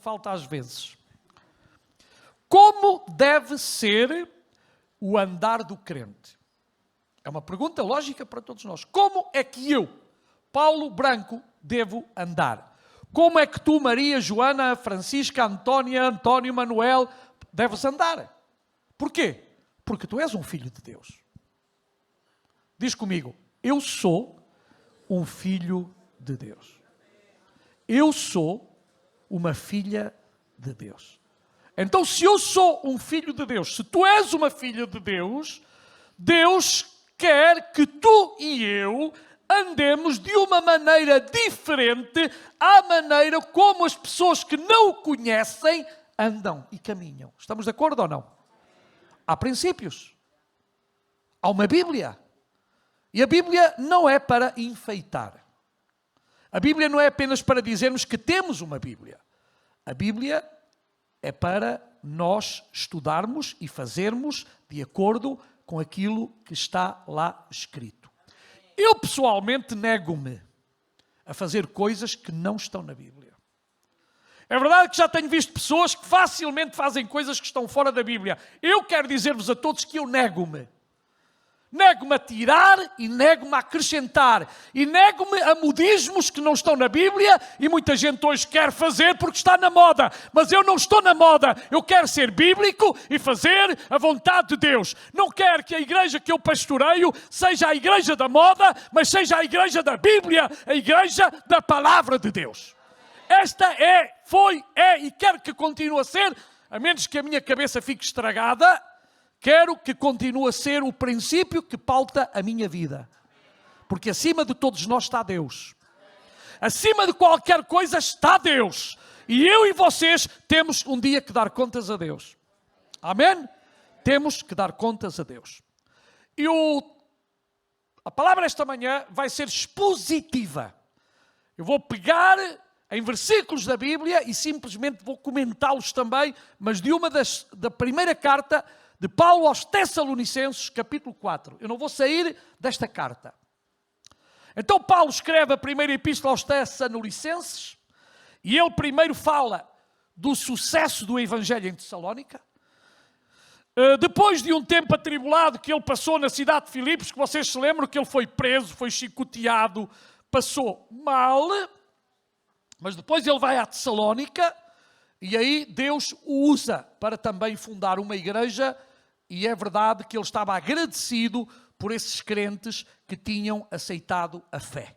falta às vezes. Como deve ser o andar do crente? É uma pergunta lógica para todos nós. Como é que eu, Paulo Branco, devo andar? Como é que tu, Maria, Joana, Francisca, Antónia, António, Manuel, deves andar? Porquê? Porque tu és um filho de Deus. Diz comigo, eu sou um filho de Deus. Eu sou uma filha de Deus. Então, se eu sou um filho de Deus, se tu és uma filha de Deus, Deus quer que tu e eu andemos de uma maneira diferente à maneira como as pessoas que não o conhecem andam e caminham. Estamos de acordo ou não? Há princípios. Há uma Bíblia. E a Bíblia não é para enfeitar. A Bíblia não é apenas para dizermos que temos uma Bíblia. A Bíblia é para nós estudarmos e fazermos de acordo com aquilo que está lá escrito. Eu pessoalmente nego-me a fazer coisas que não estão na Bíblia. É verdade que já tenho visto pessoas que facilmente fazem coisas que estão fora da Bíblia. Eu quero dizer-vos a todos que eu nego-me. Nego-me a tirar e nego-me a acrescentar. E nego-me a modismos que não estão na Bíblia e muita gente hoje quer fazer porque está na moda. Mas eu não estou na moda. Eu quero ser bíblico e fazer a vontade de Deus. Não quero que a igreja que eu pastoreio seja a igreja da moda, mas seja a igreja da Bíblia, a igreja da palavra de Deus. Esta é, foi, é e quero que continue a ser, a menos que a minha cabeça fique estragada, quero que continue a ser o princípio que pauta a minha vida. Porque acima de todos nós está Deus. Acima de qualquer coisa está Deus. E eu e vocês temos um dia que dar contas a Deus. Amém? Temos que dar contas a Deus. E a palavra esta manhã vai ser expositiva. Eu vou pegar em versículos da Bíblia e simplesmente vou comentá-los também, mas da primeira carta de Paulo aos Tessalonicenses, capítulo 4. Eu não vou sair desta carta. Então Paulo escreve a primeira epístola aos Tessalonicenses e ele primeiro fala do sucesso do Evangelho em Tessalónica. Depois de um tempo atribulado que ele passou na cidade de Filipos, que vocês se lembram que ele foi preso, foi chicoteado, passou mal, mas depois ele vai à Tessalónica e aí Deus o usa para também fundar uma igreja e é verdade que ele estava agradecido por esses crentes que tinham aceitado a fé.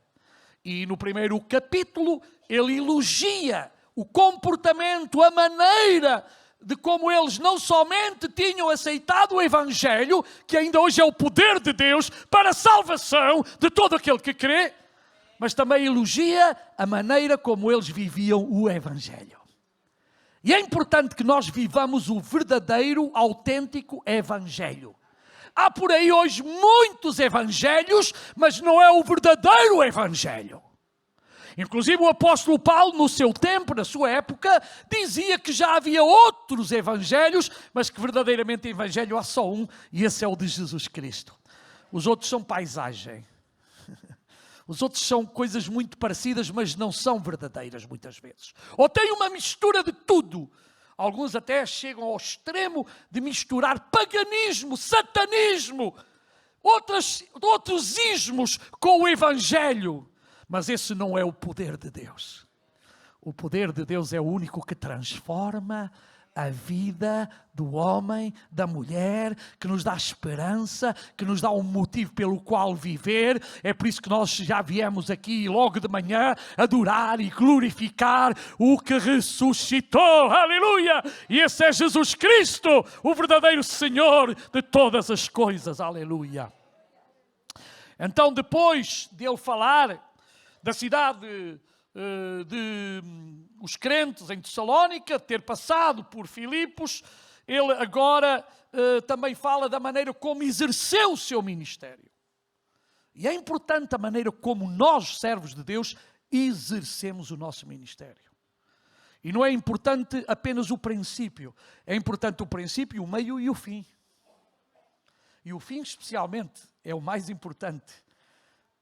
E no primeiro capítulo ele elogia o comportamento, a maneira de como eles não somente tinham aceitado o Evangelho, que ainda hoje é o poder de Deus para a salvação de todo aquele que crê, mas também elogia a maneira como eles viviam o Evangelho. E é importante que nós vivamos o verdadeiro, autêntico Evangelho. Há por aí hoje muitos evangelhos, mas não é o verdadeiro Evangelho. Inclusive o apóstolo Paulo, no seu tempo, na sua época, dizia que já havia outros evangelhos, mas que verdadeiramente evangelho há só um, e esse é o de Jesus Cristo. Os outros são paisagem. Os outros são coisas muito parecidas, mas não são verdadeiras muitas vezes. Ou tem uma mistura de tudo. Alguns até chegam ao extremo de misturar paganismo, satanismo, outros ismos com o Evangelho. Mas esse não é o poder de Deus. O poder de Deus é o único que transforma a vida do homem, da mulher, que nos dá esperança, que nos dá um motivo pelo qual viver. É por isso que nós já viemos aqui logo de manhã adorar e glorificar o que ressuscitou. Aleluia! E esse é Jesus Cristo, o verdadeiro Senhor de todas as coisas. Aleluia! Então, depois de ele falar da cidade de os crentes em Tessalónica, ter passado por Filipos, ele agora também fala da maneira como exerceu o seu ministério. E é importante a maneira como nós, servos de Deus, exercemos o nosso ministério. E não é importante apenas o princípio, é importante o princípio, o meio e o fim. E o fim especialmente é o mais importante,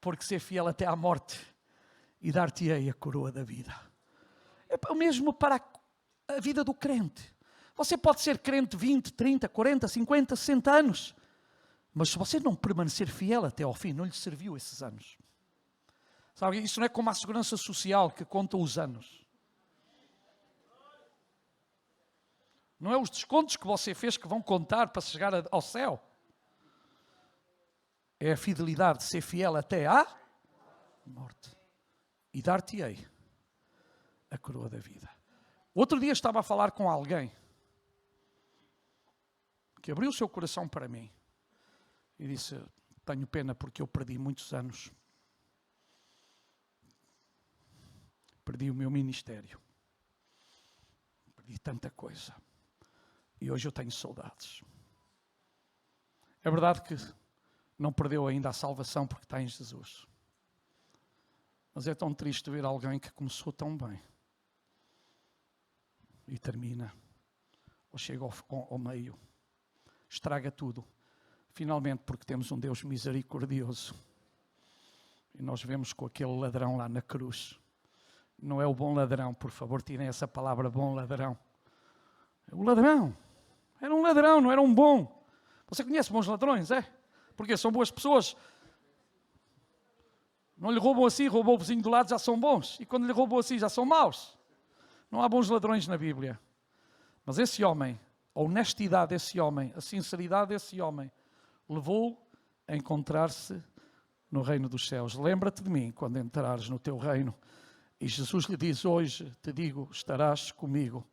porque ser fiel até à morte e dar-te-ei a coroa da vida. É o mesmo para a vida do crente. Você pode ser crente 20, 30, 40, 50, 60 anos. Mas se você não permanecer fiel até ao fim, não lhe serviu esses anos. Sabe, isso não é como a segurança social que conta os anos. Não é os descontos que você fez que vão contar para chegar ao céu. É a fidelidade de ser fiel até à morte. E dar-te-ei a coroa da vida. Outro dia estava a falar com alguém que abriu o seu coração para mim e disse: tenho pena porque eu perdi muitos anos. Perdi o meu ministério. Perdi tanta coisa. E hoje eu tenho saudades. É verdade que não perdeu ainda a salvação porque está em Jesus. Mas é tão triste ver alguém que começou tão bem e termina, ou chega ao meio, estraga tudo. Finalmente, porque temos um Deus misericordioso. E nós vemos com aquele ladrão lá na cruz. Não é o bom ladrão, por favor, tirem essa palavra bom ladrão. O ladrão. Era um ladrão, não era um bom. Você conhece bons ladrões, é? Porque são boas pessoas. Não lhe roubam assim, roubou o vizinho do lado, já são bons. E quando lhe roubam assim, já são maus. Não há bons ladrões na Bíblia. Mas esse homem, a honestidade desse homem, a sinceridade desse homem, levou-o a encontrar-se no reino dos céus. Lembra-te de mim quando entrares no teu reino. E Jesus lhe diz: hoje te digo, estarás comigo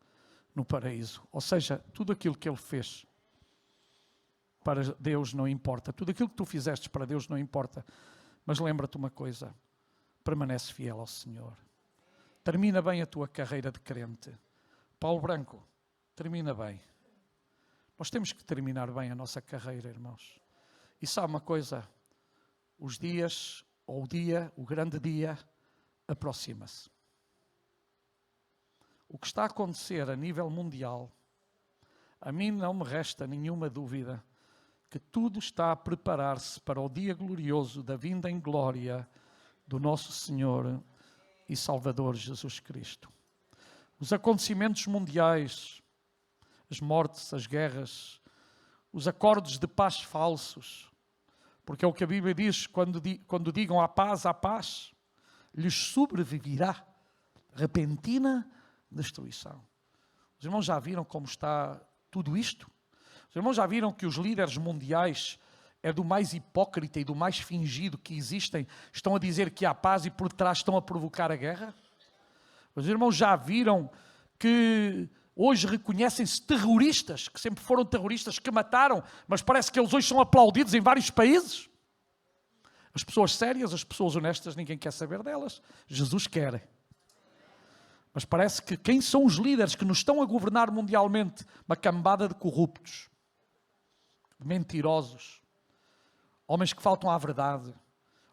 no paraíso. Ou seja, tudo aquilo que ele fez para Deus não importa. Tudo aquilo que tu fizeste para Deus não importa. Mas lembra-te uma coisa, permanece fiel ao Senhor. Termina bem a tua carreira de crente. Paulo Branco, termina bem. Nós temos que terminar bem a nossa carreira, irmãos. E sabe uma coisa? Os dias, ou o dia, o grande dia, aproxima-se. O que está a acontecer a nível mundial, a mim não me resta nenhuma dúvida que tudo está a preparar-se para o dia glorioso da vinda em glória do nosso Senhor e Salvador Jesus Cristo. Os acontecimentos mundiais, as mortes, as guerras, os acordos de paz falsos, porque é o que a Bíblia diz, quando digam a paz, lhes sobreviverá repentina destruição. Os irmãos já viram como está tudo isto? Os irmãos já viram que os líderes mundiais é do mais hipócrita e do mais fingido que existem, estão a dizer que há paz e por trás estão a provocar a guerra? Os irmãos já viram que hoje reconhecem-se terroristas, que sempre foram terroristas, que mataram, mas parece que eles hoje são aplaudidos em vários países? As pessoas sérias, as pessoas honestas, ninguém quer saber delas. Jesus quer. Mas parece que quem são os líderes que nos estão a governar mundialmente? Uma cambada de corruptos, mentirosos, homens que faltam à verdade,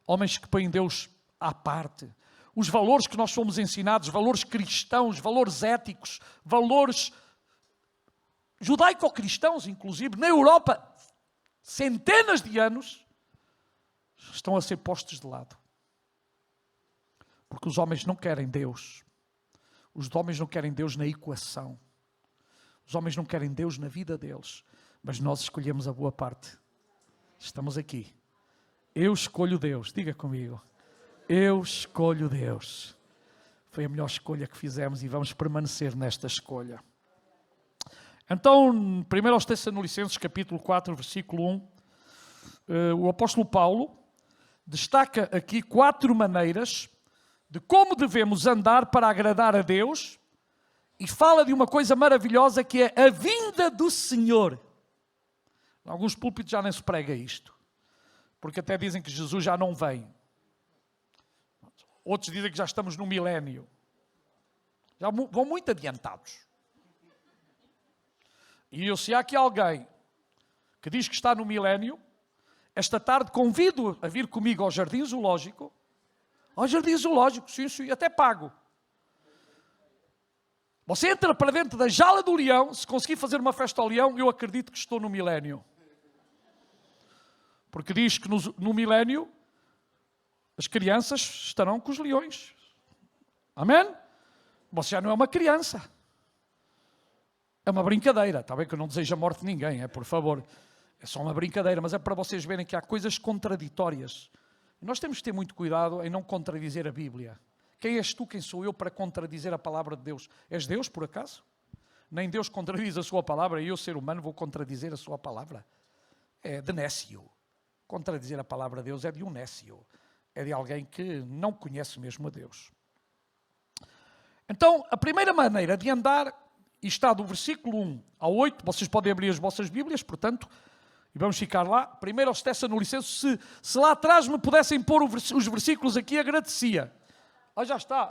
homens que põem Deus à parte. Os valores que nós somos ensinados, valores cristãos, valores éticos, valores judaico-cristãos, inclusive, na Europa, centenas de anos, estão a ser postos de lado. Porque os homens não querem Deus. Os homens não querem Deus na equação. Os homens não querem Deus na vida deles. Mas nós escolhemos a boa parte. Estamos aqui. Eu escolho Deus. Diga comigo. Eu escolho Deus. Foi a melhor escolha que fizemos e vamos permanecer nesta escolha. Então, 1 Tessalonicenses, capítulo 4, versículo 1, o apóstolo Paulo destaca aqui 4 maneiras de como devemos andar para agradar a Deus e fala de uma coisa maravilhosa que é a vinda do Senhor. Em alguns púlpitos já nem se prega isto, porque até dizem que Jesus já não vem. Outros dizem que já estamos no milénio. Já vão muito adiantados. E se há aqui alguém que diz que está no milénio, esta tarde convido a vir comigo ao Jardim Zoológico. Ao Jardim Zoológico, sim, até pago. Você entra para dentro da jaula do leão, se conseguir fazer uma festa ao leão, eu acredito que estou no milénio. Porque diz que no milénio as crianças estarão com os leões. Amém? Você já não é uma criança. É uma brincadeira, está bem que eu não desejo a morte de ninguém, por favor. É só uma brincadeira, mas é para vocês verem que há coisas contraditórias. Nós temos que ter muito cuidado em não contradizer a Bíblia. Quem és tu, quem sou eu para contradizer a palavra de Deus? És Deus, por acaso? Nem Deus contradiz a sua palavra e eu, ser humano, vou contradizer a sua palavra. É de nécio. Contradizer a palavra de Deus é de um nécio. É de alguém que não conhece mesmo a Deus. Então, a primeira maneira de andar, e está do versículo 1 ao 8, vocês podem abrir as vossas Bíblias, portanto, e vamos ficar lá. Primeiro aos Tessalonicenses, se lá atrás me pudessem pôr os versículos aqui, agradecia. Já está.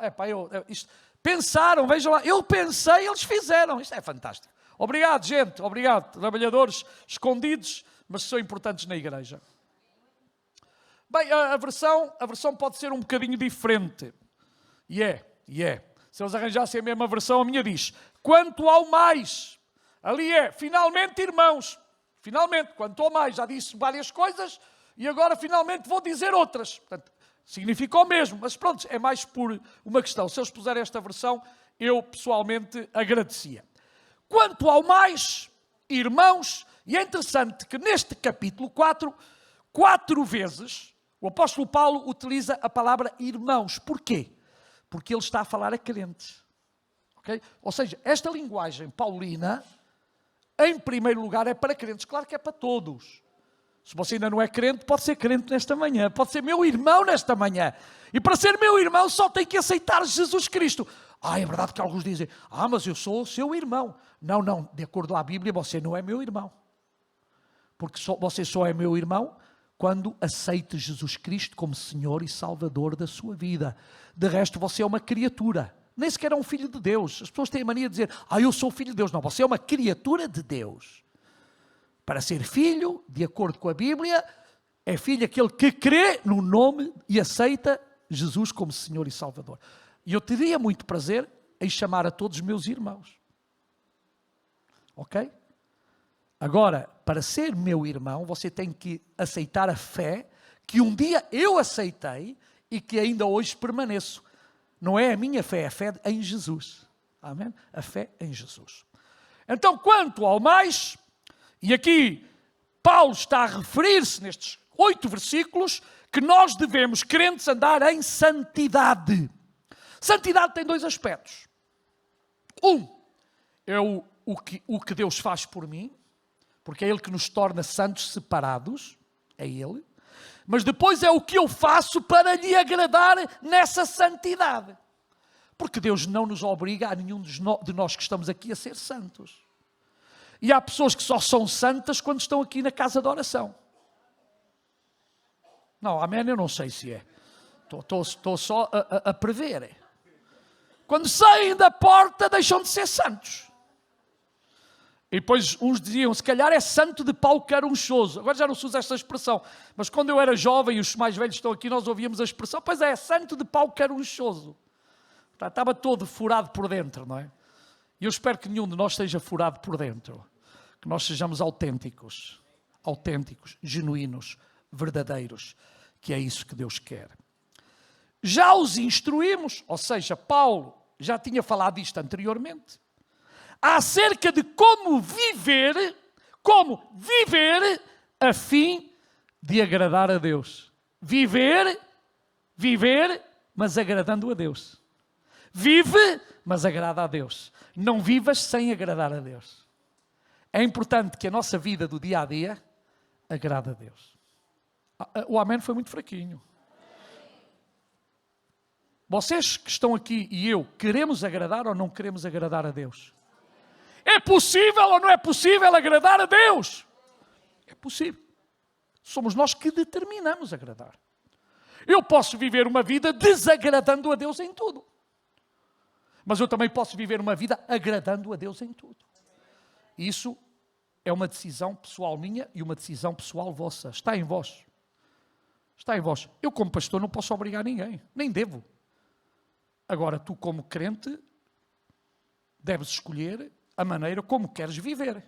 Pensaram, vejam lá, eu pensei, eles fizeram. Isto é fantástico. Obrigado, gente, obrigado. Trabalhadores escondidos, mas são importantes na igreja. Bem, a versão pode ser um bocadinho diferente. E é. Se eles arranjassem a mesma versão, a minha diz: quanto ao mais. Ali é, finalmente, irmãos. Finalmente, quanto ao mais. Já disse várias coisas e agora finalmente vou dizer outras. Portanto, significa o mesmo, mas pronto, é mais por uma questão. Se eles puserem esta versão, eu pessoalmente agradecia. Quanto ao mais, irmãos, e é interessante que neste capítulo 4 vezes, o apóstolo Paulo utiliza a palavra irmãos. Porquê? Porque ele está a falar a crentes. Okay? Ou seja, esta linguagem paulina, em primeiro lugar, é para crentes. Claro que é para todos. Se você ainda não é crente, pode ser crente nesta manhã. Pode ser meu irmão nesta manhã. E para ser meu irmão, só tem que aceitar Jesus Cristo. É verdade que alguns dizem: mas eu sou seu irmão. Não, de acordo com a Bíblia, você não é meu irmão. Porque você só é meu irmão quando aceita Jesus Cristo como Senhor e Salvador da sua vida. De resto, você é uma criatura. Nem sequer é um filho de Deus. As pessoas têm a mania de dizer: eu sou filho de Deus. Não, você é uma criatura de Deus. Para ser filho, de acordo com a Bíblia, é filho aquele que crê no nome e aceita Jesus como Senhor e Salvador. E eu teria muito prazer em chamar a todos meus irmãos. Ok? Agora, para ser meu irmão, você tem que aceitar a fé que um dia eu aceitei e que ainda hoje permaneço. Não é a minha fé, é a fé em Jesus. Amém? A fé em Jesus. Então, quanto ao mais, e aqui Paulo está a referir-se nestes 8 versículos que nós devemos, crentes, andar em santidade. Santidade tem 2 aspectos. É o que Deus faz por mim, porque é Ele que nos torna santos separados, é Ele. Mas depois é o que eu faço para lhe agradar nessa santidade. Porque Deus não nos obriga a nenhum de nós que estamos aqui a ser santos. E há pessoas que só são santas quando estão aqui na casa de oração. Não, amém, eu não sei se é. Estou só a prever. Quando saem da porta, deixam de ser santos. E depois uns diziam: se calhar é santo de pau carunchoso. Agora já não se usa esta expressão. Mas quando eu era jovem e os mais velhos estão aqui, nós ouvíamos a expressão: pois é santo de pau carunchoso. Estava todo furado por dentro, não é? E eu espero que nenhum de nós seja furado por dentro. Que nós sejamos autênticos, genuínos, verdadeiros, que é isso que Deus quer. Já os instruímos, ou seja, Paulo já tinha falado isto anteriormente, acerca de como viver a fim de agradar a Deus. Viver, mas agradando a Deus. Vive, mas agrada a Deus. Não vivas sem agradar a Deus. É importante que a nossa vida do dia a dia agrade a Deus. O amém foi muito fraquinho. Vocês que estão aqui e eu, queremos agradar ou não queremos agradar a Deus? É possível ou não é possível agradar a Deus? É possível. Somos nós que determinamos agradar. Eu posso viver uma vida desagradando a Deus em tudo. Mas eu também posso viver uma vida agradando a Deus em tudo. Isso é uma decisão pessoal minha e uma decisão pessoal vossa. Está em vós. Está em vós. Eu, como pastor, não posso obrigar ninguém. Nem devo. Agora, tu, como crente, deves escolher a maneira como queres viver.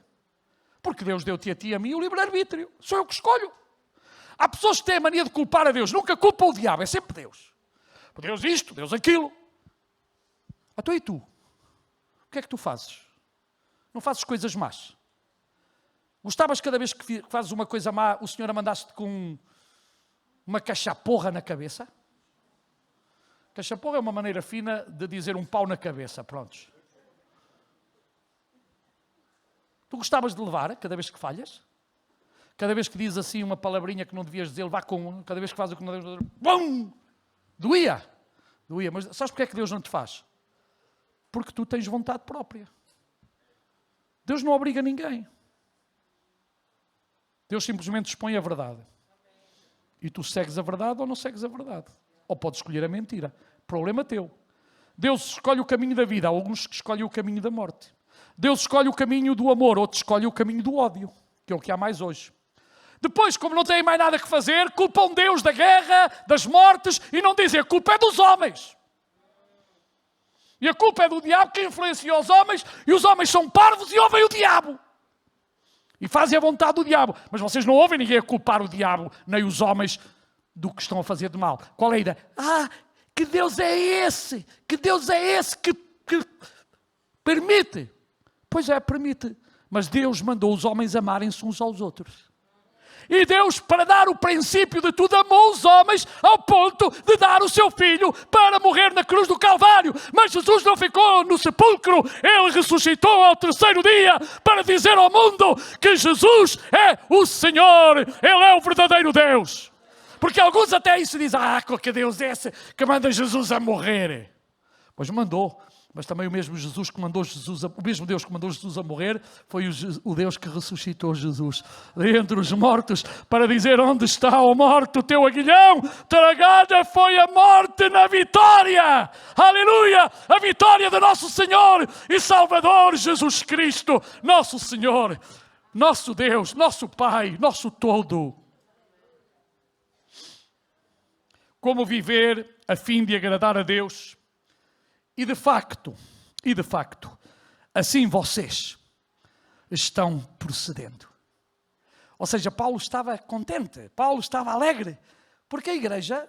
Porque Deus deu-te a ti e a mim o livre-arbítrio. Sou eu que escolho. Há pessoas que têm a mania de culpar a Deus. Nunca culpam o diabo. É sempre Deus. Deus isto, Deus aquilo. Então e tu? O que é que tu fazes? Não fazes coisas más? Gostavas cada vez que fazes uma coisa má, o Senhor a mandaste com uma cachaporra na cabeça? Cachaporra é uma maneira fina de dizer um pau na cabeça, prontos. Tu gostavas de levar cada vez que falhas? Cada vez que dizes assim uma palavrinha que não devias dizer, levar com um. Cada vez que fazes o que não devias dizer, bum! Doía. Mas sabes porque é que Deus não te faz? Porque tu tens vontade própria. Deus não obriga ninguém. Deus simplesmente expõe a verdade. E tu segues a verdade ou não segues a verdade. Ou podes escolher a mentira. Problema teu. Deus escolhe o caminho da vida. Há alguns que escolhem o caminho da morte. Deus escolhe o caminho do amor. Outros escolhem o caminho do ódio. Que é o que há mais hoje. Depois, como não têm mais nada que fazer, culpam Deus da guerra, das mortes, e não dizem a culpa é dos homens. E a culpa é do diabo que influencia os homens, e os homens são parvos e ouvem o diabo. E fazem a vontade do diabo. Mas vocês não ouvem ninguém a culpar o diabo, nem os homens, do que estão a fazer de mal. Qual é a ideia? Que Deus é esse! Que Deus é esse que permite. Pois é, permite. Mas Deus mandou os homens amarem-se uns aos outros. E Deus, para dar o princípio de tudo, amou os homens ao ponto de dar o seu filho para morrer na cruz do Calvário. Mas Jesus não ficou no sepulcro. Ele ressuscitou ao terceiro dia para dizer ao mundo que Jesus é o Senhor. Ele é o verdadeiro Deus. Porque alguns até isso dizem, que Deus é esse que manda Jesus a morrer. Pois mandou. Mas também o mesmo Deus que mandou Jesus a morrer foi o Deus que ressuscitou Jesus entre os mortos para dizer: onde está, ó morte, o teu aguilhão? Tragada foi a morte na vitória. Aleluia! A vitória do nosso Senhor e Salvador Jesus Cristo, nosso Senhor, nosso Deus, nosso Pai, nosso todo. Como viver a fim de agradar a Deus? E de facto, assim vocês estão procedendo. Ou seja, Paulo estava contente, Paulo estava alegre, porque a igreja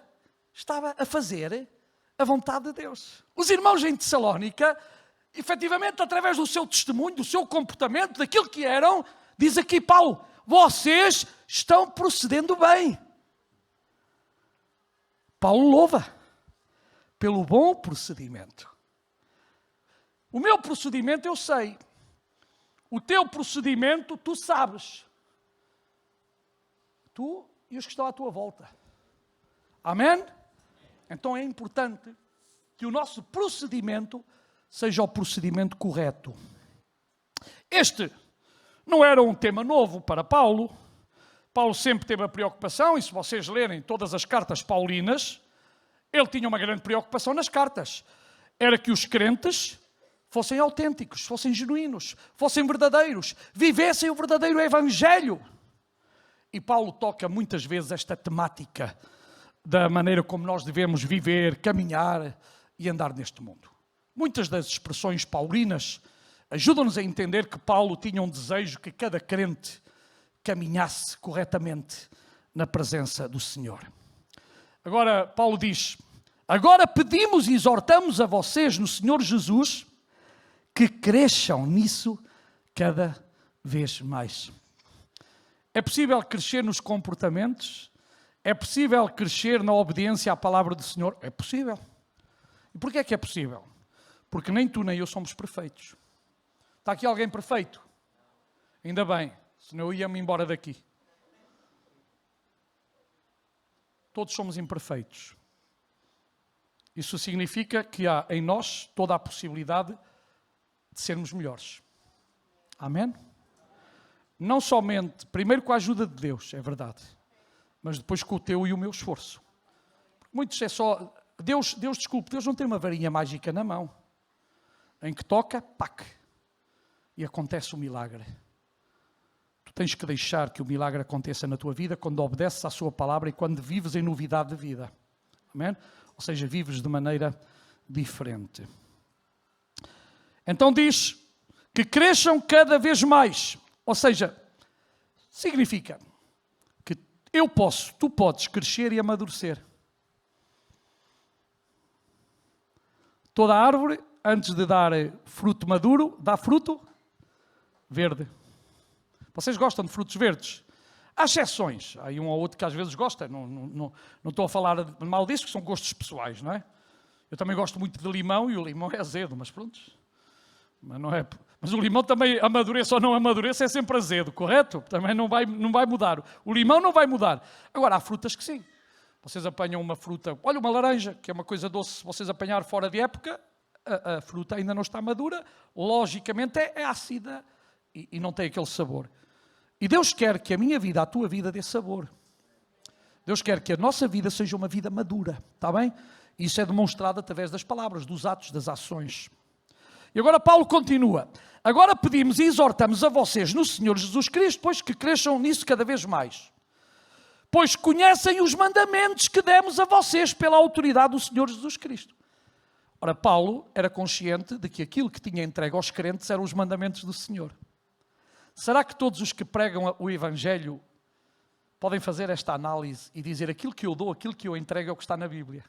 estava a fazer a vontade de Deus. Os irmãos em Tessalónica, efetivamente, através do seu testemunho, do seu comportamento, daquilo que eram, diz aqui Paulo, vocês estão procedendo bem. Paulo louva pelo bom procedimento. O meu procedimento eu sei. O teu procedimento tu sabes. Tu e os que estão à tua volta. Amém? Então é importante que o nosso procedimento seja o procedimento correto. Este não era um tema novo para Paulo. Paulo sempre teve a preocupação, e se vocês lerem todas as cartas paulinas, ele tinha uma grande preocupação nas cartas. Era que os crentes fossem autênticos, fossem genuínos, fossem verdadeiros, vivessem o verdadeiro evangelho. E Paulo toca muitas vezes esta temática da maneira como nós devemos viver, caminhar e andar neste mundo. Muitas das expressões paulinas ajudam-nos a entender que Paulo tinha um desejo que cada crente caminhasse corretamente na presença do Senhor. Agora, Paulo diz, agora pedimos e exortamos a vocês no Senhor Jesus que cresçam nisso cada vez mais. É possível crescer nos comportamentos? É possível crescer na obediência à palavra do Senhor? É possível. E porquê é que é possível? Porque nem tu nem eu somos perfeitos. Está aqui alguém perfeito? Ainda bem, senão eu ia-me embora daqui. Todos somos imperfeitos. Isso significa que há em nós toda a possibilidade de sermos melhores. Amém? Não somente, primeiro com a ajuda de Deus, é verdade, mas depois com o teu e o meu esforço. Muitos é só, Deus não tem uma varinha mágica na mão, em que toca, pac, e acontece o milagre. Tu tens que deixar que o milagre aconteça na tua vida quando obedeces à sua palavra e quando vives em novidade de vida. Amém? Ou seja, vives de maneira diferente. Então diz que cresçam cada vez mais. Ou seja, significa que tu podes crescer e amadurecer. Toda árvore, antes de dar fruto maduro, dá fruto verde. Vocês gostam de frutos verdes? Há exceções. Há um ou outro que às vezes gosta. Não estou a falar mal disso, que são gostos pessoais, não é? Eu também gosto muito de limão e o limão é azedo, mas pronto. Mas, não é... mas o limão também, amadureça ou não amadureça, é sempre azedo, correto? Também não vai mudar. O limão não vai mudar. Agora, há frutas que sim. Vocês apanham uma fruta, olha, uma laranja, que é uma coisa doce, se vocês apanhar fora de época, a fruta ainda não está madura, logicamente é ácida e não tem aquele sabor. E Deus quer que a minha vida, a tua vida, dê sabor. Deus quer que a nossa vida seja uma vida madura, está bem? Isso é demonstrado através das palavras, dos atos, das ações. E agora Paulo continua. Agora pedimos e exortamos a vocês no Senhor Jesus Cristo, pois que cresçam nisso cada vez mais. Pois conhecem os mandamentos que demos a vocês pela autoridade do Senhor Jesus Cristo. Ora, Paulo era consciente de que aquilo que tinha entregue aos crentes eram os mandamentos do Senhor. Será que todos os que pregam o Evangelho podem fazer esta análise e dizer aquilo que eu dou, aquilo que eu entrego é o que está na Bíblia?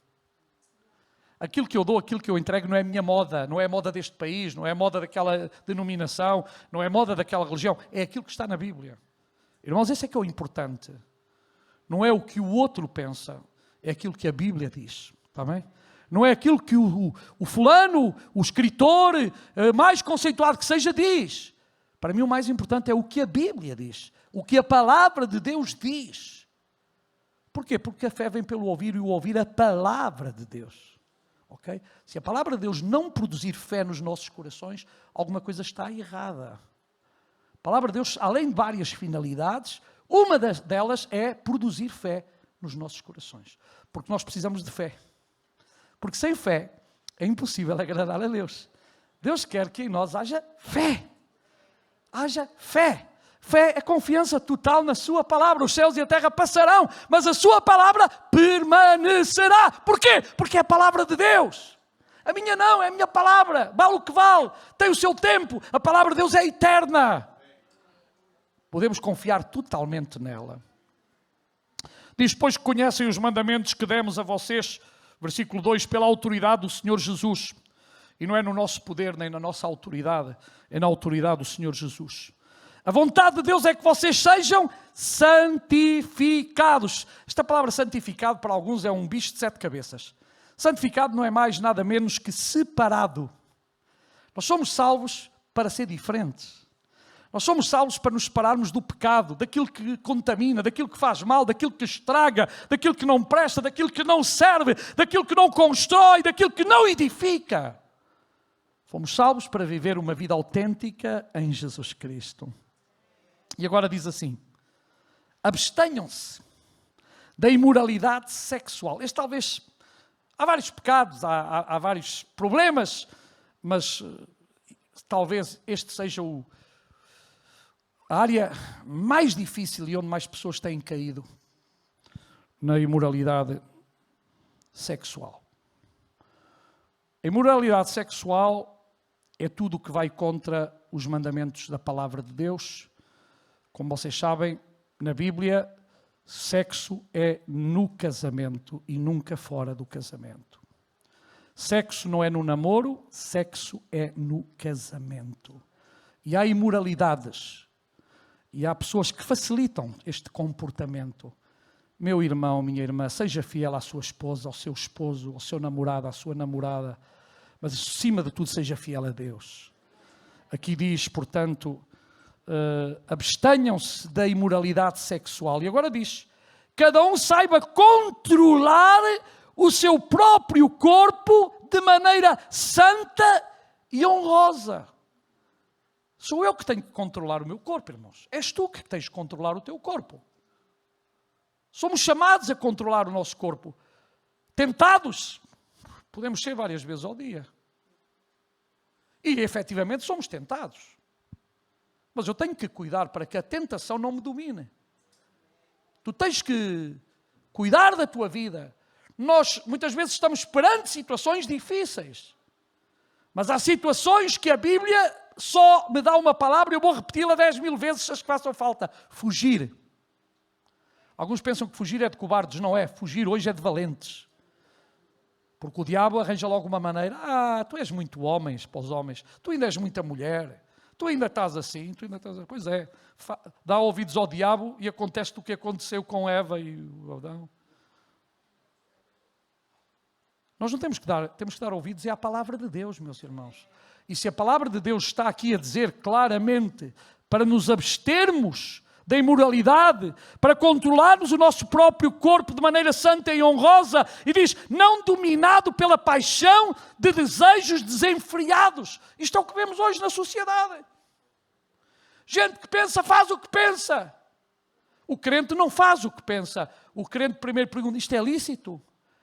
Aquilo que eu dou, aquilo que eu entrego não é a minha moda, não é a moda deste país, não é a moda daquela denominação, não é a moda daquela religião, é aquilo que está na Bíblia. Irmãos, esse é que é o importante. Não é o que o outro pensa, é aquilo que a Bíblia diz, está bem? Não é aquilo que o fulano, o escritor mais conceituado que seja, diz. Para mim o mais importante é o que a Bíblia diz, o que a palavra de Deus diz. Porquê? Porque a fé vem pelo ouvir e o ouvir a palavra de Deus. Okay? Se a palavra de Deus não produzir fé nos nossos corações, alguma coisa está errada. A palavra de Deus, além de várias finalidades, uma delas é produzir fé nos nossos corações. Porque nós precisamos de fé. Porque sem fé é impossível agradar a Deus. Deus quer que em nós haja fé. Haja fé. Fé é confiança total na sua palavra. Os céus e a terra passarão, mas a sua palavra permanecerá. Porquê? Porque é a palavra de Deus. A minha não, é a minha palavra. Vale o que vale. Tem o seu tempo. A palavra de Deus é eterna. Podemos confiar totalmente nela. Diz, pois que conhecem os mandamentos que demos a vocês, versículo 2, pela autoridade do Senhor Jesus. E não é no nosso poder, nem na nossa autoridade, é na autoridade do Senhor Jesus. A vontade de Deus é que vocês sejam santificados. Esta palavra santificado para alguns é um bicho de 7 cabeças. Santificado não é mais nada menos que separado. Nós somos salvos para ser diferentes. Nós somos salvos para nos separarmos do pecado, daquilo que contamina, daquilo que faz mal, daquilo que estraga, daquilo que não presta, daquilo que não serve, daquilo que não constrói, daquilo que não edifica. Fomos salvos para viver uma vida autêntica em Jesus Cristo. E agora diz assim, abstenham-se da imoralidade sexual. Este talvez, há vários pecados, há vários problemas, mas talvez este seja a área mais difícil e onde mais pessoas têm caído na imoralidade sexual. A imoralidade sexual é tudo o que vai contra os mandamentos da palavra de Deus. Como vocês sabem, na Bíblia, sexo é no casamento e nunca fora do casamento. Sexo não é no namoro, sexo é no casamento. E há imoralidades. E há pessoas que facilitam este comportamento. Meu irmão, minha irmã, seja fiel à sua esposa, ao seu esposo, ao seu namorado, à sua namorada, mas acima de tudo seja fiel a Deus. Aqui diz, portanto, abstenham-se da imoralidade sexual. E agora diz, cada um saiba controlar o seu próprio corpo de maneira santa e honrosa. Sou eu que tenho que controlar o meu corpo, irmãos. És tu que tens que controlar o teu corpo. Somos chamados a controlar o nosso corpo. Tentados. Podemos ser várias vezes ao dia. E, efetivamente, somos tentados. Mas eu tenho que cuidar para que a tentação não me domine. Tu tens que cuidar da tua vida. Nós, muitas vezes, estamos perante situações difíceis. Mas há situações que a Bíblia só me dá uma palavra e eu vou repeti-la 10.000 vezes, as que façam falta. Fugir. Alguns pensam que fugir é de cobardes. Não é. Fugir hoje é de valentes. Porque o diabo arranja logo uma maneira. Tu és muito homem para os homens. Tu ainda és muita mulher. Tu ainda estás assim, tu ainda estás assim. Pois é, dá ouvidos ao diabo e acontece o que aconteceu com Eva e o Adão. Nós não temos que dar ouvidos à palavra de Deus, meus irmãos. E se a palavra de Deus está aqui a dizer claramente para nos abstermos da imoralidade, para controlarmos o nosso próprio corpo de maneira santa e honrosa, e diz, não dominado pela paixão de desejos desenfreados. Isto é o que vemos hoje na sociedade. Gente que pensa, faz o que pensa. O crente não faz o que pensa. O crente primeiro pergunta, isto é lícito?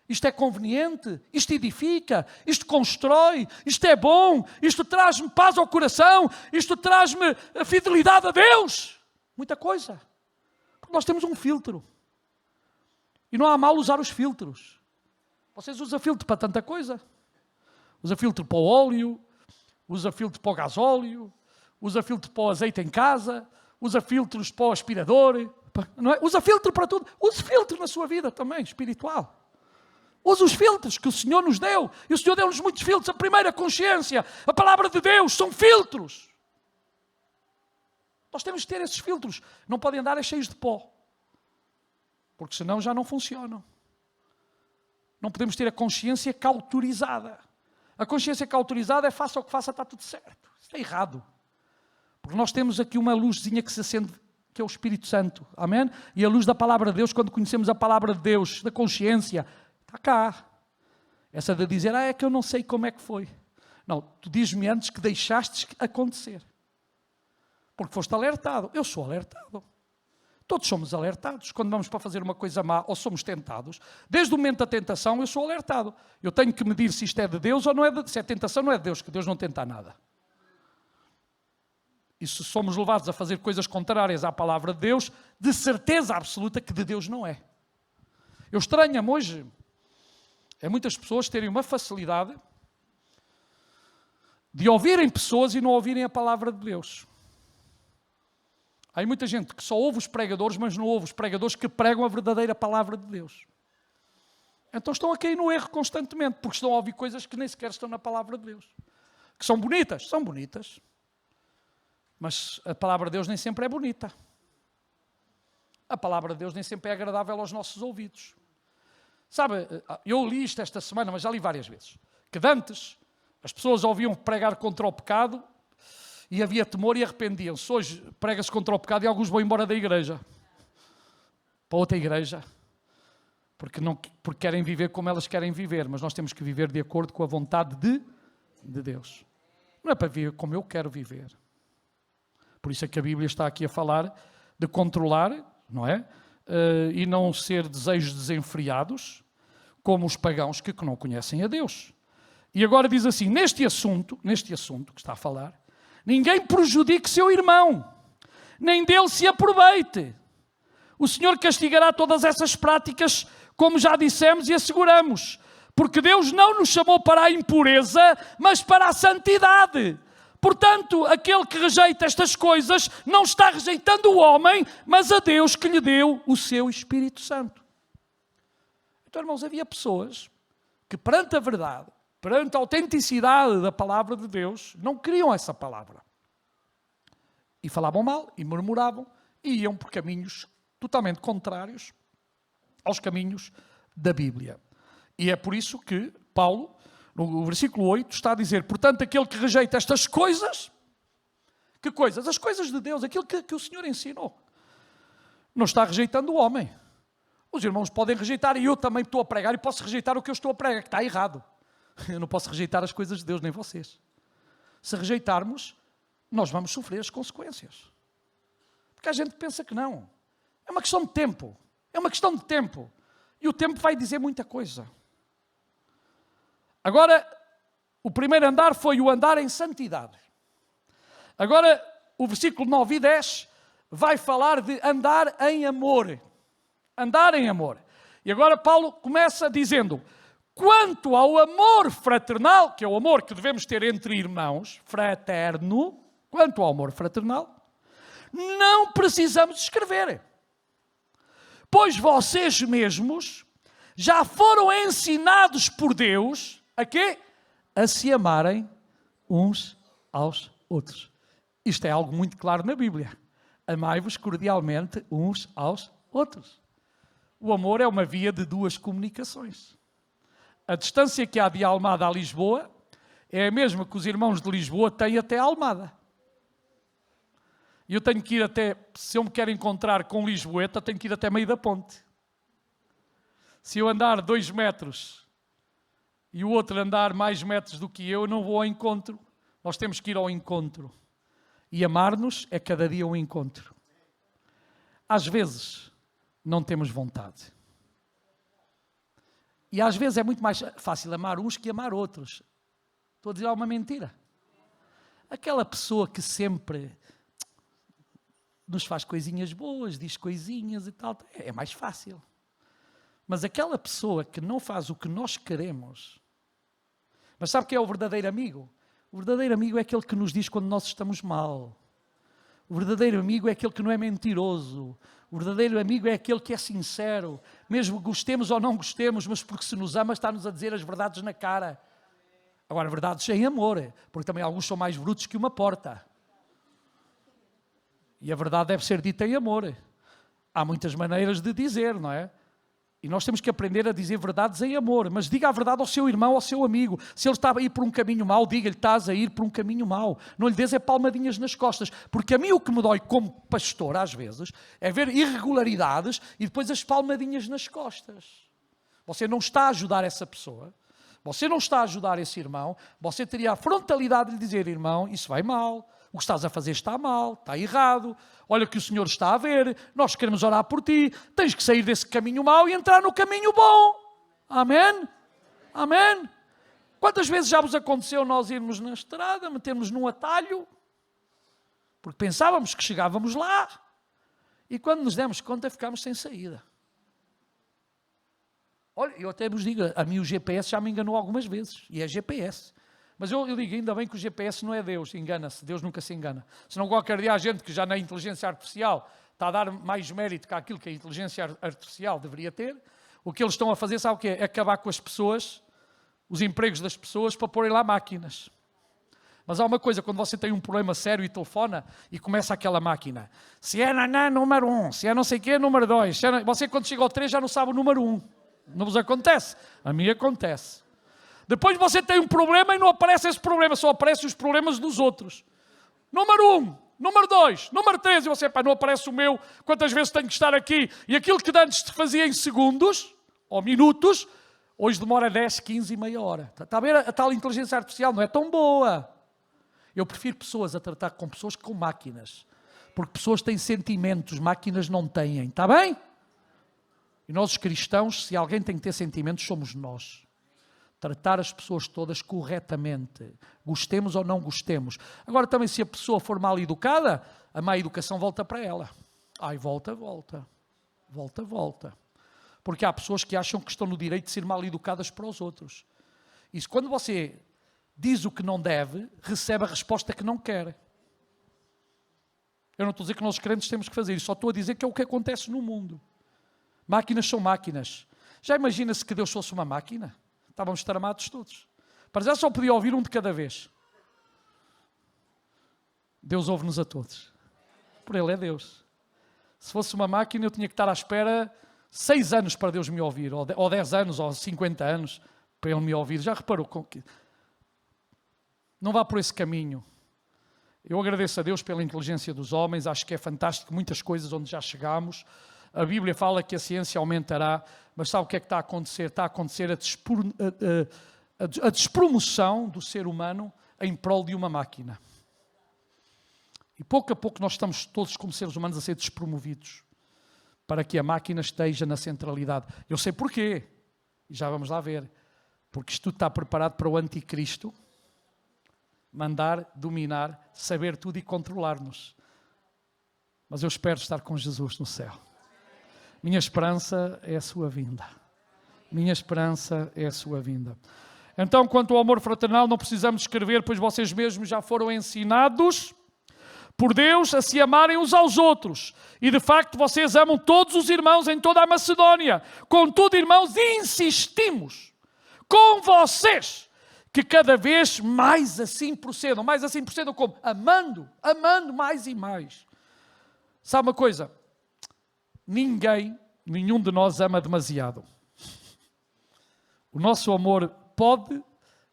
Isto é conveniente? Isto edifica? Isto constrói? Isto é bom? Isto traz-me paz ao coração? Isto traz-me fidelidade a Deus? Muita coisa. Porque nós temos um filtro. E não há mal usar os filtros. Vocês usam filtro para tanta coisa. Usa filtro para o óleo, usa filtro para o gasóleo, usa filtro para o azeite em casa, usa filtros para o aspirador, não é? Usa filtro para tudo. Use filtro na sua vida também, espiritual. Use os filtros que o Senhor nos deu. E o Senhor deu-nos muitos filtros. A primeira consciência, a palavra de Deus, são filtros. Nós temos que ter esses filtros. Não podem andar cheios de pó. Porque senão já não funcionam. Não podemos ter a consciência cauterizada. A consciência cauterizada é faça o que faça, está tudo certo. Isso é errado. Porque nós temos aqui uma luzinha que se acende, que é o Espírito Santo. Amém? E a luz da palavra de Deus, quando conhecemos a palavra de Deus, da consciência, está cá. Essa de dizer, é que eu não sei como é que foi. Não, tu diz-me antes que deixaste acontecer. Porque foste alertado. Eu sou alertado. Todos somos alertados. Quando vamos para fazer uma coisa má ou somos tentados, desde o momento da tentação eu sou alertado. Eu tenho que medir se isto é de Deus ou não é de Deus. Se é tentação, não é de Deus, que Deus não tenta nada. E se somos levados a fazer coisas contrárias à palavra de Deus, de certeza absoluta que de Deus não é. Eu estranho-me hoje muitas pessoas terem uma facilidade de ouvirem pessoas e não ouvirem a palavra de Deus. Há muita gente que só ouve os pregadores, mas não ouve os pregadores que pregam a verdadeira palavra de Deus. Então estão a cair no erro constantemente, porque estão a ouvir coisas que nem sequer estão na palavra de Deus. Que são bonitas. Mas a palavra de Deus nem sempre é bonita. A palavra de Deus nem sempre é agradável aos nossos ouvidos. Sabe, eu li isto esta semana, mas já li várias vezes, que de antes as pessoas ouviam pregar contra o pecado e havia temor e arrependiam-se. Hoje prega-se contra o pecado e alguns vão embora da igreja, para outra igreja, porque querem viver como elas querem viver, mas nós temos que viver de acordo com a vontade de Deus. Não é para viver como eu quero viver. Por isso é que a Bíblia está aqui a falar de controlar, não é? E não ser desejos desenfreados, como os pagãos que não conhecem a Deus. E agora diz assim, neste assunto que está a falar, ninguém prejudique seu irmão, nem dele se aproveite. O Senhor castigará todas essas práticas, como já dissemos e asseguramos, porque Deus não nos chamou para a impureza, mas para a santidade. Portanto, aquele que rejeita estas coisas não está rejeitando o homem, mas a Deus que lhe deu o seu Espírito Santo. Então, irmãos, havia pessoas que perante a verdade, perante a autenticidade da palavra de Deus, não queriam essa palavra. E falavam mal, e murmuravam, e iam por caminhos totalmente contrários aos caminhos da Bíblia. E é por isso que Paulo, no versículo 8, está a dizer, portanto, aquele que rejeita estas coisas, que coisas? As coisas de Deus, aquilo que o Senhor ensinou, não está rejeitando o homem. Os irmãos podem rejeitar, e eu também estou a pregar, e posso rejeitar o que eu estou a pregar, que está errado. Eu não posso rejeitar as coisas de Deus, nem vocês. Se rejeitarmos, nós vamos sofrer as consequências. Porque a gente pensa que não. É uma questão de tempo. É uma questão de tempo. E o tempo vai dizer muita coisa. Agora, o primeiro andar foi o andar em santidade. Agora, o versículo 9 e 10 vai falar de andar em amor. Andar em amor. E agora Paulo começa dizendo, quanto ao amor fraternal, que é o amor que devemos ter entre irmãos, fraterno, quanto ao amor fraternal, não precisamos escrever. Pois vocês mesmos já foram ensinados por Deus a quê? A se amarem uns aos outros. Isto é algo muito claro na Bíblia. Amai-vos cordialmente uns aos outros. O amor é uma via de duas comunicações. A distância que há de Almada a Lisboa é a mesma que os irmãos de Lisboa têm até Almada. E eu tenho que ir até, se eu me quero encontrar com Lisboeta, tenho que ir até meio da ponte. Se eu andar 2 metros e o outro andar mais metros do que eu não vou ao encontro. Nós temos que ir ao encontro. E amar-nos é cada dia um encontro. Às vezes não temos vontade. E às vezes é muito mais fácil amar uns que amar outros. Estou a dizer uma mentira. Aquela pessoa que sempre nos faz coisinhas boas, diz coisinhas e tal, é mais fácil. Mas aquela pessoa que não faz o que nós queremos, mas sabe quem é o verdadeiro amigo? O verdadeiro amigo é aquele que nos diz quando nós estamos mal. O verdadeiro amigo é aquele que não é mentiroso. O verdadeiro amigo é aquele que é sincero. Mesmo gostemos ou não gostemos, mas porque se nos ama está-nos a dizer as verdades na cara. Agora, verdades sem amor, porque também alguns são mais brutos que uma porta. E a verdade deve ser dita em amor. Há muitas maneiras de dizer, não é? E nós temos que aprender a dizer verdades em amor. Mas diga a verdade ao seu irmão, ao seu amigo. Se ele está a ir por um caminho mau, diga-lhe, estás a ir por um caminho mau. Não lhe dês palmadinhas nas costas. Porque a mim o que me dói como pastor, às vezes, é ver irregularidades e depois as palmadinhas nas costas. Você não está a ajudar essa pessoa. Você não está a ajudar esse irmão. Você teria a frontalidade de lhe dizer, irmão, isso vai mal. O que estás a fazer está mal, está errado. Olha que o Senhor está a ver. Nós queremos orar por ti. Tens que sair desse caminho mau e entrar no caminho bom. Amém? Amém? Quantas vezes já vos aconteceu nós irmos na estrada, metermos num atalho, porque pensávamos que chegávamos lá, e quando nos demos conta ficámos sem saída. Olha, eu até vos digo, a mim o GPS já me enganou algumas vezes, e é GPS. Mas eu digo, ainda bem que o GPS não é Deus, engana-se, Deus nunca se engana. Senão qualquer dia há gente que já na inteligência artificial está a dar mais mérito que aquilo que a inteligência artificial deveria ter. O que eles estão a fazer, sabe o que é? É acabar com as pessoas, os empregos das pessoas, para porem lá máquinas. Mas há uma coisa, quando você tem um problema sério e telefona e começa aquela máquina. Se é nanã, número 1, se é não sei o quê, número 2. Você quando chega ao 3 já não sabe o número 1. Não vos acontece? A mim acontece. Depois você tem um problema e não aparece esse problema, só aparecem os problemas dos outros. Número 1, número 2, número 3, e você, pá, não aparece o meu, quantas vezes tenho que estar aqui? E aquilo que antes se fazia em segundos, ou minutos, hoje demora 10, 15 e meia hora. Está a ver? A tal inteligência artificial não é tão boa. Eu prefiro pessoas a tratar com pessoas que com máquinas. Porque pessoas têm sentimentos, máquinas não têm. Está bem? E nós, os cristãos, se alguém tem que ter sentimentos, somos nós. Tratar as pessoas todas corretamente. Gostemos ou não gostemos. Agora também, se a pessoa for mal educada, a má educação volta para ela. Ai, volta. Porque há pessoas que acham que estão no direito de ser mal educadas para os outros. Isso, quando você diz o que não deve, recebe a resposta que não quer. Eu não estou a dizer que nós crentes temos que fazer isso, só estou a dizer que é o que acontece no mundo. Máquinas são máquinas. Já imagina-se que Deus fosse uma máquina? Estávamos tramados todos. Para já só podia ouvir um de cada vez. Deus ouve-nos a todos. Por Ele é Deus. Se fosse uma máquina, eu tinha que estar à espera 6 anos para Deus me ouvir, ou 10 anos, ou 50 anos para Ele me ouvir. Já reparou? Não vá por esse caminho. Eu agradeço a Deus pela inteligência dos homens, acho que é fantástico muitas coisas onde já chegámos. A Bíblia fala que a ciência aumentará, mas sabe o que é que está a acontecer? Está a acontecer a despromoção do ser humano em prol de uma máquina. E pouco a pouco nós estamos todos como seres humanos a ser despromovidos para que a máquina esteja na centralidade. Eu sei porquê, e já vamos lá ver. Porque isto tudo está preparado para o anticristo mandar, dominar, saber tudo e controlar-nos. Mas eu espero estar com Jesus no céu. Minha esperança é a sua vinda. Minha esperança é a sua vinda. Então, quanto ao amor fraternal, não precisamos escrever, pois vocês mesmos já foram ensinados por Deus a se amarem uns aos outros. E, de facto, vocês amam todos os irmãos em toda a Macedónia. Contudo, irmãos, insistimos com vocês que cada vez mais assim procedam. Mais assim procedam como? Amando mais e mais. Sabe uma coisa? Nenhum de nós ama demasiado. O nosso amor pode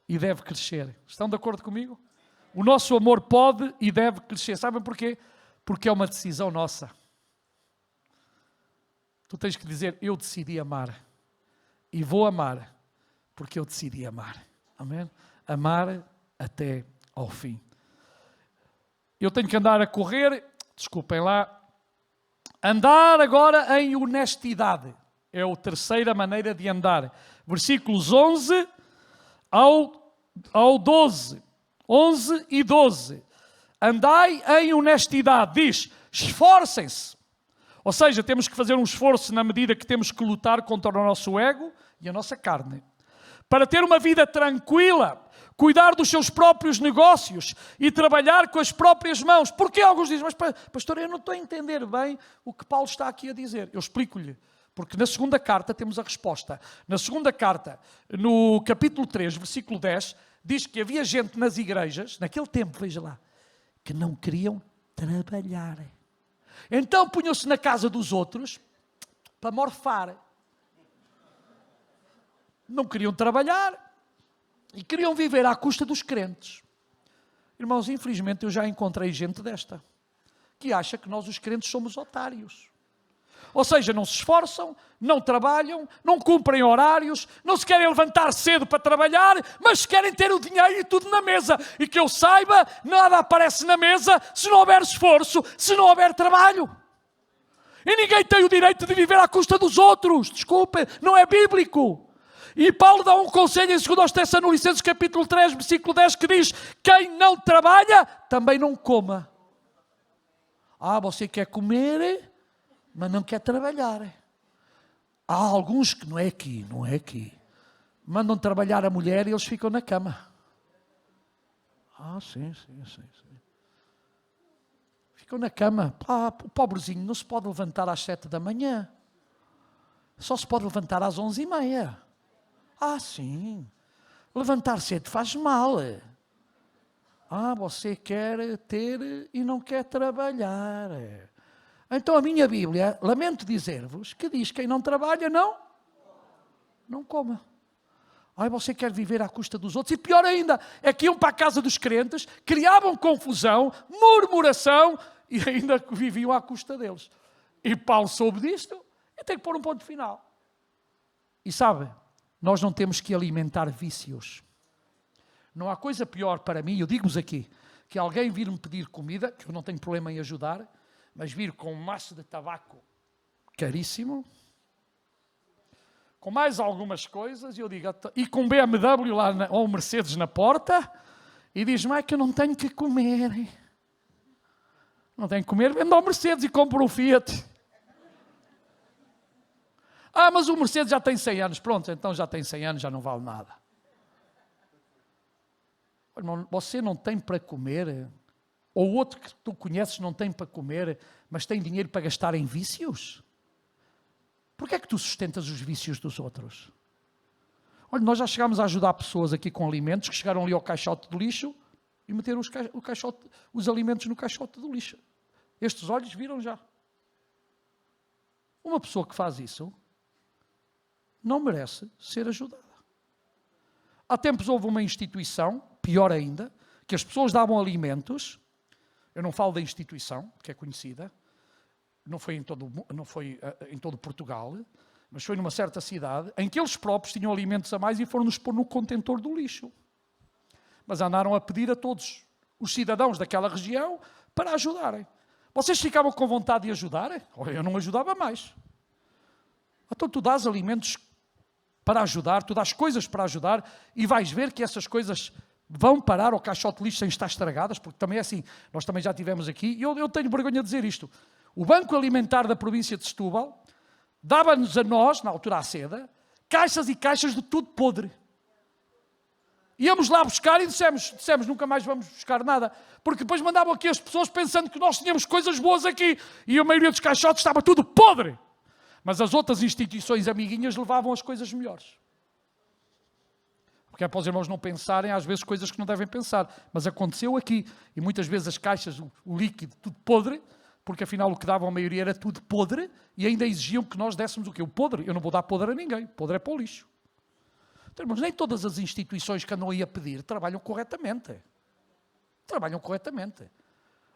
e deve crescer. Estão de acordo comigo? O nosso amor pode e deve crescer. Sabem porquê? Porque é uma decisão nossa. Tu tens que dizer, eu decidi amar. E vou amar, porque eu decidi amar. Amém? Amar até ao fim. Eu tenho que andar a correr, desculpem lá. Andar agora em honestidade. É a terceira maneira de andar. Versículos 11 ao 12. 11 e 12. Andai em honestidade. Diz, esforcem-se. Ou seja, temos que fazer um esforço na medida que temos que lutar contra o nosso ego e a nossa carne. Para ter uma vida tranquila, cuidar dos seus próprios negócios e trabalhar com as próprias mãos. Porque alguns dizem, mas pastor, eu não estou a entender bem o que Paulo está aqui a dizer. Eu explico-lhe. Porque na segunda carta temos a resposta. Na segunda carta, no capítulo 3, versículo 10, diz que havia gente nas igrejas, naquele tempo, veja lá, que não queriam trabalhar. Então punham-se na casa dos outros para morfar. Não queriam trabalhar e queriam viver à custa dos crentes. Irmãos, infelizmente eu já encontrei gente desta, que acha que nós os crentes somos otários. Ou seja, não se esforçam, não trabalham, não cumprem horários, não se querem levantar cedo para trabalhar, mas querem ter o dinheiro e tudo na mesa. E que eu saiba, nada aparece na mesa se não houver esforço, se não houver trabalho. E ninguém tem o direito de viver à custa dos outros. Desculpem, não é bíblico. E Paulo dá um conselho em 2 Tessalonicenses capítulo 3, versículo 10, que diz, quem não trabalha, também não coma. Você quer comer, mas não quer trabalhar. Há alguns que não é aqui. Mandam trabalhar a mulher e eles ficam na cama. Sim. Ficam na cama. O pobrezinho não se pode levantar às 7 da manhã. Só se pode levantar às 11h30. Sim. Levantar cedo faz mal. Você quer ter e não quer trabalhar. Então a minha Bíblia, lamento dizer-vos, que diz que quem não trabalha não coma. Você quer viver à custa dos outros. E pior ainda, é que iam para a casa dos crentes, criavam confusão, murmuração e ainda viviam à custa deles. E Paulo soube disto e tem que pôr um ponto final. E sabe, nós não temos que alimentar vícios. Não há coisa pior para mim, eu digo-vos aqui, que alguém vir-me pedir comida, que eu não tenho problema em ajudar, mas vir com um maço de tabaco caríssimo, com mais algumas coisas, e eu digo, e com um BMW lá, ou um Mercedes na porta, e diz-me, que eu não tenho que comer. Não tenho que comer, vendo ao Mercedes e compro um Fiat. Mas o Mercedes já tem 100 anos. Pronto, então já tem 100 anos, já não vale nada. Irmão, você não tem para comer, ou outro que tu conheces não tem para comer, mas tem dinheiro para gastar em vícios? Porquê é que tu sustentas os vícios dos outros? Olha, nós já chegámos a ajudar pessoas aqui com alimentos que chegaram ali ao caixote do lixo e meteram os alimentos no caixote do lixo. Estes olhos viram já. Uma pessoa que faz isso não merece ser ajudada. Há tempos houve uma instituição, pior ainda, que as pessoas davam alimentos. Eu não falo da instituição, que é conhecida, não foi em todo Portugal, mas foi numa certa cidade, em que eles próprios tinham alimentos a mais e foram-nos pôr no contentor do lixo. Mas andaram a pedir a todos os cidadãos daquela região para ajudarem. Vocês ficavam com vontade de ajudar? Eu não ajudava mais. Então tu dás alimentos para ajudar, tu dás coisas para ajudar e vais ver que essas coisas vão parar ao caixote de lixo sem estar estragadas, porque também é assim, nós também já tivemos aqui, e eu tenho vergonha de dizer isto, o Banco Alimentar da província de Setúbal dava-nos a nós, na altura à seda, caixas e caixas de tudo podre. Íamos lá buscar e dissemos, nunca mais vamos buscar nada, porque depois mandavam aqui as pessoas pensando que nós tínhamos coisas boas aqui, e a maioria dos caixotes estava tudo podre. Mas as outras instituições amiguinhas levavam as coisas melhores. Porque é para os irmãos não pensarem, às vezes, coisas que não devem pensar. Mas aconteceu aqui. E muitas vezes as caixas, o líquido, tudo podre, porque afinal o que davam a maioria era tudo podre, e ainda exigiam que nós dessemos o quê? O podre. Eu não vou dar podre a ninguém. Podre é para o lixo. Então, irmãos, nem todas as instituições que andam aí a pedir trabalham corretamente. Trabalham corretamente.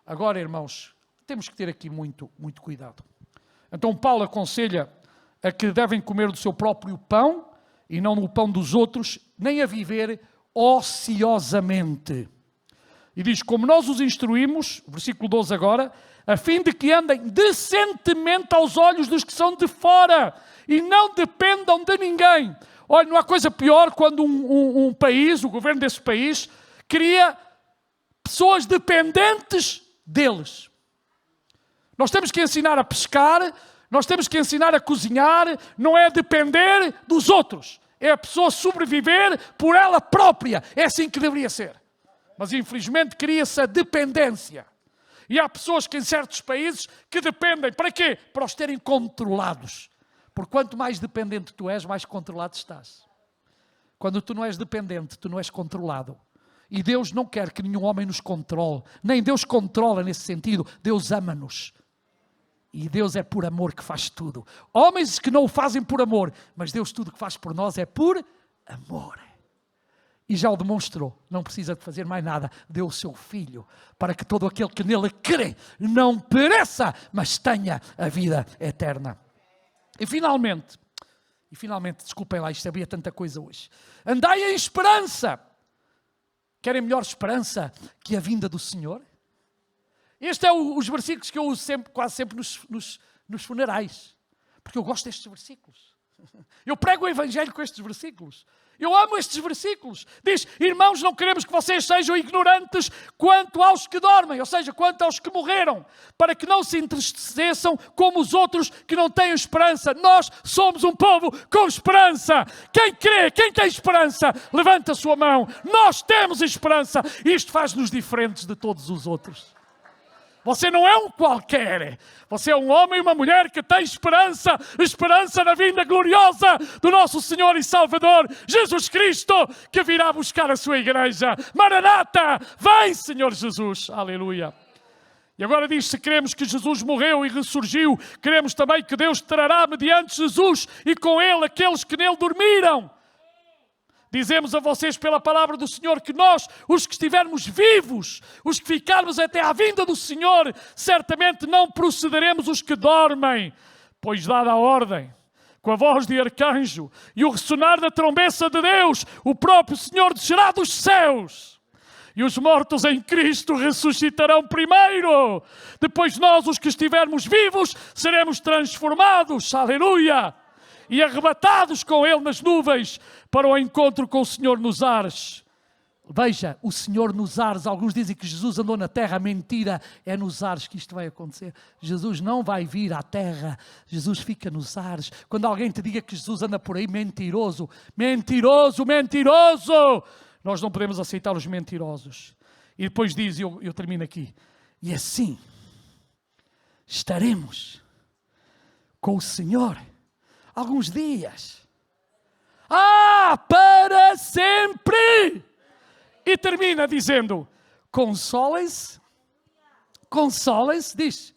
Agora, irmãos, temos que ter aqui muito cuidado. Então Paulo aconselha a que devem comer do seu próprio pão e não do pão dos outros, nem a viver ociosamente. E diz, como nós os instruímos, versículo 12 agora, a fim de que andem decentemente aos olhos dos que são de fora e não dependam de ninguém. Olha, não há coisa pior quando um país, o governo desse país, cria pessoas dependentes deles. Nós temos que ensinar a pescar, nós temos que ensinar a cozinhar, não é depender dos outros. É a pessoa sobreviver por ela própria. É assim que deveria ser. Mas infelizmente cria-se a dependência. E há pessoas que em certos países que dependem. Para quê? Para os terem controlados. Porque quanto mais dependente tu és, mais controlado estás. Quando tu não és dependente, tu não és controlado. E Deus não quer que nenhum homem nos controle. Nem Deus controla nesse sentido. Deus ama-nos. E Deus é por amor que faz tudo. Homens que não o fazem por amor, mas Deus tudo que faz por nós é por amor. E já o demonstrou. Não precisa de fazer mais nada. Deu o seu Filho para que todo aquele que nele crê não pereça, mas tenha a vida eterna. E finalmente, desculpem lá, isto havia tanta coisa hoje. Andai em esperança. Querem melhor esperança que a vinda do Senhor? Este é os versículos que eu uso quase sempre nos funerais. Porque eu gosto destes versículos. Eu prego o Evangelho com estes versículos. Eu amo estes versículos. Diz, irmãos, não queremos que vocês sejam ignorantes quanto aos que dormem, ou seja, quanto aos que morreram, para que não se entristeçam como os outros que não têm esperança. Nós somos um povo com esperança. Quem crê, quem tem esperança, levanta a sua mão. Nós temos esperança. Isto faz-nos diferentes de todos os outros. Você não é um qualquer. Você é um homem e uma mulher que tem esperança. Esperança na vinda gloriosa do nosso Senhor e Salvador, Jesus Cristo, que virá buscar a sua igreja. Maranata! Vem, Senhor Jesus! Aleluia! E agora diz, se queremos que Jesus morreu e ressurgiu, queremos também que Deus trará mediante Jesus e com Ele aqueles que nele dormiram. Dizemos a vocês pela palavra do Senhor que nós, os que estivermos vivos, os que ficarmos até à vinda do Senhor, certamente não procederemos os que dormem, pois dada a ordem, com a voz de arcanjo e o ressonar da trombeta de Deus, o próprio Senhor descerá dos céus. E os mortos em Cristo ressuscitarão primeiro. Depois nós, os que estivermos vivos, seremos transformados. Aleluia! E arrebatados com Ele nas nuvens para o encontro com o Senhor nos ares. Veja, o Senhor nos ares. Alguns dizem que Jesus andou na terra. Mentira, é nos ares que isto vai acontecer. Jesus não vai vir à terra. Jesus fica nos ares. Quando alguém te diga que Jesus anda por aí, mentiroso. Mentiroso, mentiroso. Nós não podemos aceitar os mentirosos. E depois diz, eu termino aqui. E assim, estaremos com o Senhor alguns dias. Para sempre! E termina dizendo, consolem-se, diz,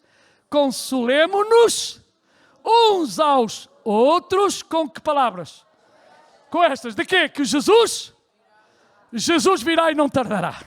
consolemo-nos uns aos outros, com que palavras? Com estas, de quê? Que Jesus virá e não tardará.